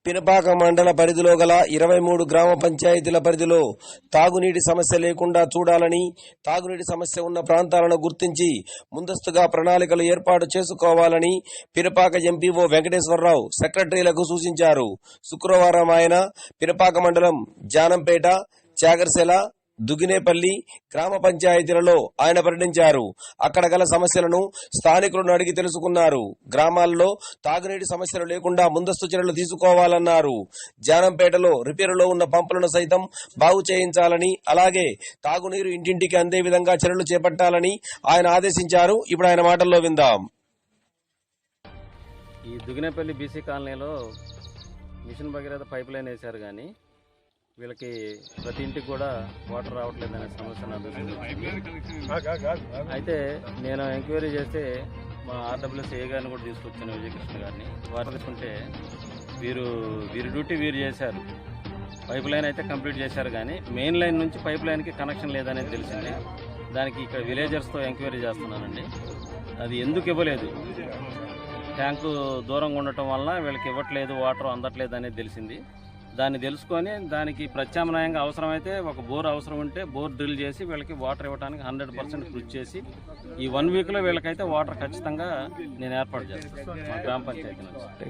పినపాక మండల పరిధిలో గల 23 గ్రామ పంచాయతీల పరిధిలో తాగునీటి సమస్య లేకుండా చూడాలని, తాగునీటి సమస్య ఉన్న ప్రాంతాలను గుర్తించి ముందస్తుగా ప్రణాళికలు ఏర్పాటు చేసుకోవాలని పినపాక ఎంపీఓ వెంకటేశ్వరరావు సెక్రటరీలకు సూచించారు. శుక్రవారం ఆయన పినపాక మండలం జానంపేట, చాగర్శెల, దుగినేపల్లి గ్రామ పంచాయతీలలో ఆయన పర్యటించారు. అక్కడ గల సమస్యలను స్థానికులను అడిగి తెలుసుకున్నారు. గ్రామాల్లో తాగునీటి సమస్యలు లేకుండా ముందస్తు చర్యలు తీసుకోవాలన్నారు. జానంపేటలో రిపేరులో ఉన్న పంపులను సైతం బాగు చేయించాలని, అలాగే తాగునీరు ఇంటింటికి అందే విధంగా చర్యలు చేపట్టాలని ఆయన ఆదేశించారు. ఇప్పుడు ఆయన మాటల్లో విందాం. ఈ దుగినేపల్లి బీసీ కాలనీలో మిషన్ భగీరథ పైప్ లైన్ వేశారు, కానీ వీళ్ళకి ప్రతి ఇంటికి కూడా వాటర్ రావట్లేదనే సమస్య నడుస్తుంది. అయితే నేను ఎంక్వైరీ చేస్తే మా ఆర్డబ్ల్యూఎస్ ఏ గారిని కూడా తీసుకొచ్చాను, విజయకృష్ణ గారిని. వారు తీసుకుంటే వీరి డ్యూటీ వీరు చేశారు. పైప్ లైన్ అయితే కంప్లీట్ చేశారు, కానీ మెయిన్ లైన్ నుంచి పైప్ లైన్కి కనెక్షన్ లేదనేది తెలిసింది. దానికి ఇక్కడ విలేజర్స్తో ఎంక్వైరీ చేస్తున్నానండి. అది ఎందుకు ఇవ్వలేదు, ట్యాంకు దూరంగా ఉండటం వల్ల వీళ్ళకి ఇవ్వట్లేదు, వాటర్ అందట్లేదు అనేది తెలిసింది. దాన్ని తెలుసుకొని దానికి ప్రత్యామ్నాయంగా అవసరమైతే ఒక బోర్ అవసరం ఉంటే బోర్ డ్రిల్ చేసి వీళ్ళకి వాటర్ ఇవ్వడానికి 100% కృషి చేసి ఈ 1 వీక్లో వీళ్ళకైతే వాటర్ ఖచ్చితంగా నేను ఏర్పాటు చేస్తాను మా గ్రామ పంచాయతీ నుంచి.